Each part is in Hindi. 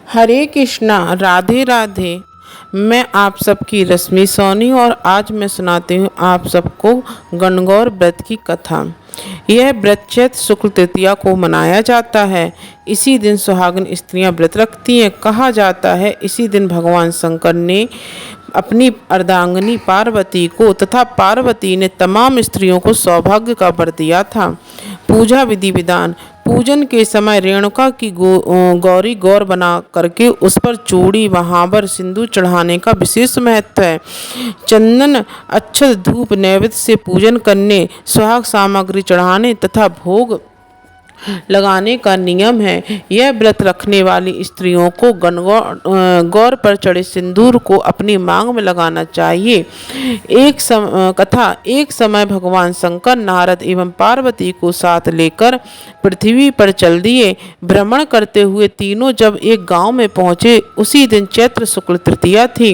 हरे कृष्णा, राधे राधे। मैं आप सबकी रश्मि सोनी और आज मैं सुनाती हूँ आप सबको गणगौर व्रत की कथा। यह व्रत चैत्र शुक्ल तृतीया को मनाया जाता है। इसी दिन सुहागन स्त्रियां व्रत रखती हैं। कहा जाता है इसी दिन भगवान शंकर ने अपनी अर्धांगिनी पार्वती को तथा पार्वती ने तमाम स्त्रियों को सौभाग्य का वर दिया था। पूजा विधि विधान। पूजन के समय रेणुका की गौरी गौर बना करके उस पर चूड़ी महावर सिंदूर चढ़ाने का विशेष महत्व है। चंदन अक्षत धूप नैवेद्य से पूजन करने, सुहाग सामग्री चढ़ाने तथा भोग लगाने का नियम है। यह व्रत रखने वाली स्त्रियों को गौर पर चढ़े सिंदूर को अपनी मांग में लगाना चाहिए। एक समय भगवान शंकर नारद एवं पार्वती को साथ लेकर पृथ्वी पर चल दिए। भ्रमण करते हुए तीनों जब एक गांव में पहुंचे, उसी दिन चैत्र शुक्ल तृतीया थी।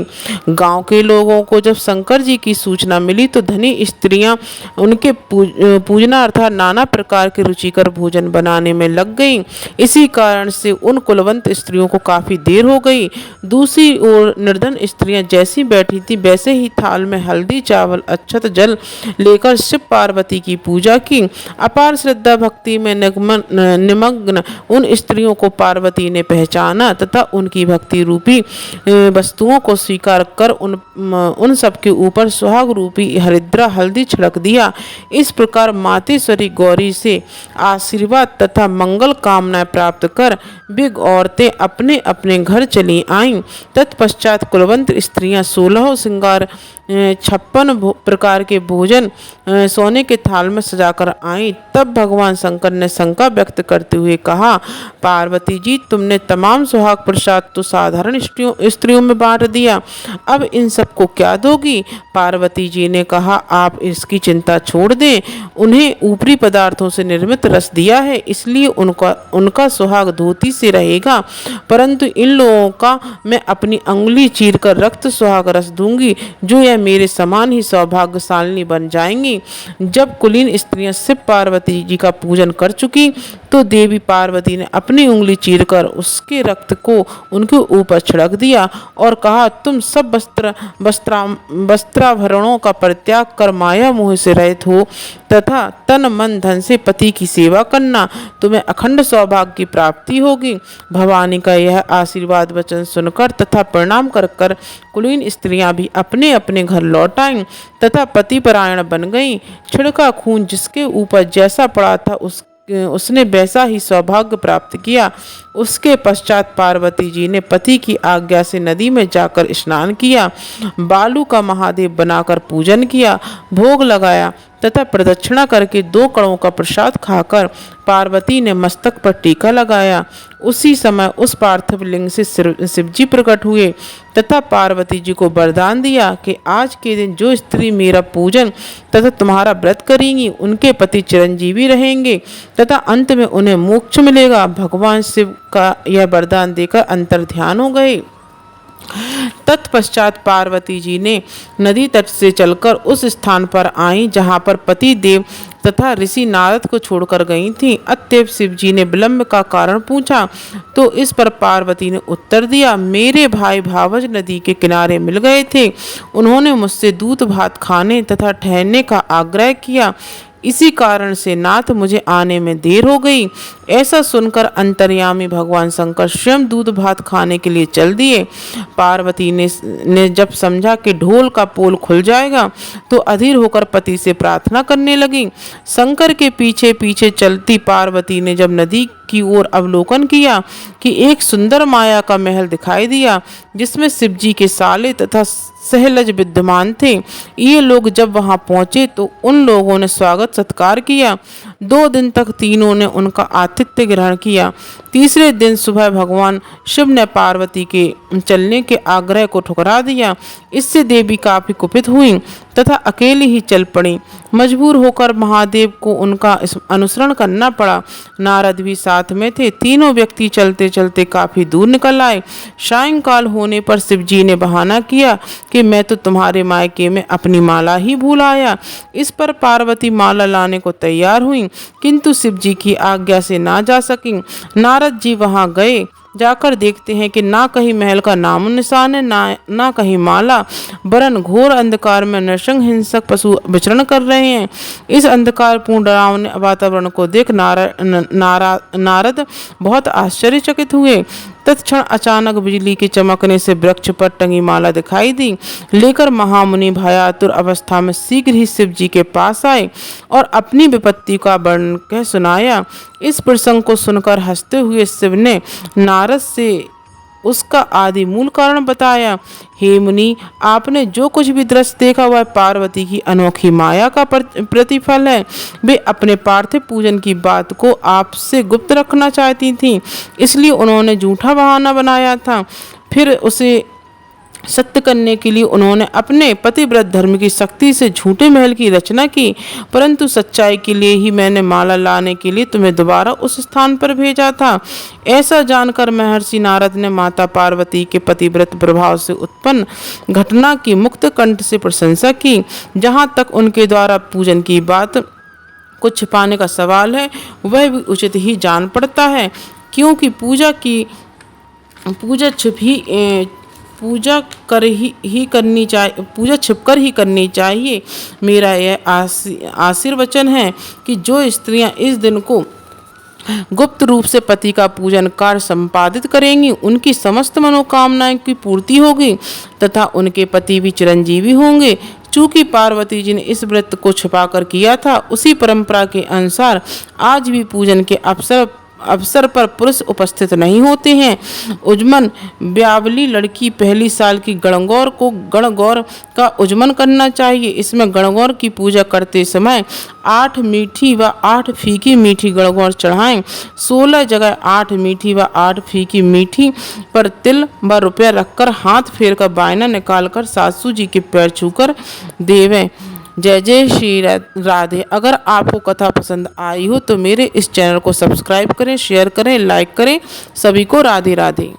गांव के लोगों को जब शंकर जी की सूचना मिली तो धनी स्त्रियां उनके पूजना अर्थात नाना प्रकार के रुचिकर भोजन बनाने में लग गईं। इसी कारण से उन कुलवंत स्त्रियों को काफी देर हो गई। दूसरी ओर निर्धन स्त्रियां जैसी बैठी थी वैसे ही थाल में हल्दी चावल अक्षत जल लेकर शिव पार्वती की पूजा की। अपार श्रद्धा भक्ति में निमग्न उन स्त्रियों को पार्वती ने पहचाना तथा उनकी भक्ति रूपी वस्तुओं को स्वीकार कर उन सबके ऊपर सुहाग रूपी हरिद्रा हल्दी छिड़क दिया। इस प्रकार मातेश्वरी गौरी से आशीर्वाद तथा मंगल कामनाएं प्राप्त कर वे औरतें अपने अपने घर चली आईं। तत्पश्चात कुलवंत स्त्रियां 16 श्रृंगार 56 प्रकार के भोजन सोने के थाल में सजाकर आईं। तब भगवान शंकर ने शंका व्यक्त करते हुए कहा, पार्वती जी, तुमने तमाम सुहाग प्रसाद तो साधारण स्त्रियों में बांट दिया, अब इन सबको क्या दोगी? पार्वती जी ने कहा, आप इसकी चिंता छोड़ दें। उन्हें ऊपरी पदार्थों से निर्मित रस दिया है, इसलिए उनका सुहाग धोती से रहेगा, परंतु इन लोगों का मैं अपनी अंगुली चीर कर रक्त सुहाग रस दूंगी, जो यह मेरे समान ही सौभाग्यशालिनी बन जाएंगी। जब कुलीन स्त्रियां शिव पार्वती जी का पूजन कर चुकी तो देवी पार्वती ने अपनी उंगली चीरकर उसके रक्त को उनके ऊपर छिड़क दिया और कहा, तुम सब वस्त्राभरणों का परित्याग कर माया मोह से रहित हो तथा तन मन धन से पति की सेवा करना, तुम्हें अखंड सौभाग्य की प्राप्ति होगी। भवानी का यह आशीर्वाद वचन सुनकर तथा प्रणाम कर कर कुलीन स्त्रियां भी अपने अपने घर लौट आईं तथा पतिपरायण बन गईं। छिड़का खून जिसके ऊपर जैसा पड़ा था उसने वैसा ही सौभाग्य प्राप्त किया। उसके पश्चात पार्वती जी ने पति की आज्ञा से नदी में जाकर स्नान किया, बालू का महादेव बनाकर पूजन किया, भोग लगाया तथा प्रदक्षिणा करके 2 कणों का प्रसाद खाकर पार्वती ने मस्तक पर टीका लगाया। उसी समय उस पार्थिव लिंग से शिवजी प्रकट हुए तथा पार्वती जी को वरदान दिया कि आज के दिन जो स्त्री मेरा पूजन तथा तुम्हारा व्रत करेंगी उनके पति चिरंजीवी रहेंगे तथा अंत में उन्हें मोक्ष मिलेगा। भगवान शिव का यह वरदान देकर अंतर्ध्यान हो गए। तत्पश्चात पार्वती जी ने नदी तट से चलकर उस स्थान पर आईं जहां पर पति देव तथा ऋषि नारद को छोड़कर गई थीं। अतएव शिव जी ने विलंब का कारण पूछा तो इस पर पार्वती ने उत्तर दिया, मेरे भाई भावज नदी के किनारे मिल गए थे। उन्होंने मुझसे दूध भात खाने तथा ठहरने का आग्रह किया, इसी कारण से नाथ मुझे आने में देर हो गई। ऐसा सुनकर अंतर्यामी भगवान शंकर स्वयं दूध भात खाने के लिए चल दिए। पार्वती ने जब समझा कि ढोल का पोल खुल जाएगा तो अधीर होकर पति से प्रार्थना करने लगी। शंकर के पीछे पीछे चलती पार्वती ने जब नदी की ओर अवलोकन किया कि एक सुंदर माया का महल दिखाई दिया जिसमें शिवजी के साले तथा सहलज विद्यमान थे। ये लोग जब वहां पहुंचे तो उन लोगों ने स्वागत सत्कार किया। 2 दिन तक तीनों ने उनका आतिथ्य ग्रहण किया। तीसरे दिन सुबह भगवान शिव ने पार्वती के चलने के आग्रह को ठुकरा दिया। इससे देवी काफी कुपित हुई तथा अकेली ही चल पड़ी। मजबूर होकर महादेव को उनका अनुसरण करना पड़ा। नारद भी साथ में थे। तीनों व्यक्ति चलते चलते काफी दूर निकल आए। सायंकाल होने पर शिवजी ने बहाना किया कि मैं तो तुम्हारे मायके में अपनी माला ही भूल आया। इस पर पार्वती माला लाने को तैयार हुई, किंतु शिवजी की आज्ञा से ना जा सकी। नारद जी वहां गए जाकर देखते हैं कि ना कहीं महल का नामो निशान है, ना कहीं माला, वरन घोर अंधकार में नृशंस हिंसक पशु विचरण कर रहे हैं। इस अंधकारपूर्ण डरावने वातावरण को देख नारद बहुत आश्चर्यचकित हुए। तत्क्षण अचानक बिजली के चमकने से वृक्ष पर टंगी माला दिखाई दी। लेकर महामुनि भयातुर अवस्था में शीघ्र ही शिव जी के पास आए और अपनी विपत्ति का वर्णन कह सुनाया। इस प्रसंग को सुनकर हंसते हुए शिव ने नारद से उसका आदि मूल कारण बताया। हे मुनि, आपने जो कुछ भी दृश्य देखा वह पार्वती की अनोखी माया का प्रतिफल है। वे अपने पार्थिव पूजन की बात को आपसे गुप्त रखना चाहती थीं, इसलिए उन्होंने झूठा बहाना बनाया था। फिर उसे सत्य करने के लिए उन्होंने अपने पतिव्रत धर्म की शक्ति से झूठे महल की रचना की, परंतु सच्चाई के लिए ही मैंने माला लाने के लिए तुम्हें दोबारा उस स्थान पर भेजा था। ऐसा जानकर महर्षि नारद ने माता पार्वती के पतिव्रत प्रभाव से उत्पन्न घटना की मुक्त कंठ से प्रशंसा की। जहाँ तक उनके द्वारा पूजन की बात को छिपाने का सवाल है, वह भी उचित ही जान पड़ता है, क्योंकि पूजा छिपकर ही करनी चाहिए। मेरा यह आशीर्वचन है कि जो स्त्रियां इस दिन को गुप्त रूप से पति का पूजन कार्य संपादित करेंगी, उनकी समस्त मनोकामनाएं की पूर्ति होगी तथा उनके पति भी चिरंजीवी होंगे। चूंकि पार्वती जी ने इस व्रत को छिपाकर किया था, उसी परंपरा के अनुसार आज भी पूजन के अवसर पर पुरुष उपस्थित नहीं होते हैं। उज्मन ब्यावली लड़की पहली साल की गणगौर को गणगौर का उज्मन करना चाहिए। इसमें गणगौर की पूजा करते समय 8 मीठी व 8 फीकी मीठी गणगौर चढ़ाएं। 16 जगह 8 मीठी व 8 फीकी मीठी पर तिल व रुपया रखकर हाथ फेर कर बायना निकालकर सासू जी के पैर छूकर देवें। जय जय श्री राधे। अगर आपको कथा पसंद आई हो तो मेरे इस चैनल को सब्सक्राइब करें, शेयर करें, लाइक करें। सभी को राधे राधे।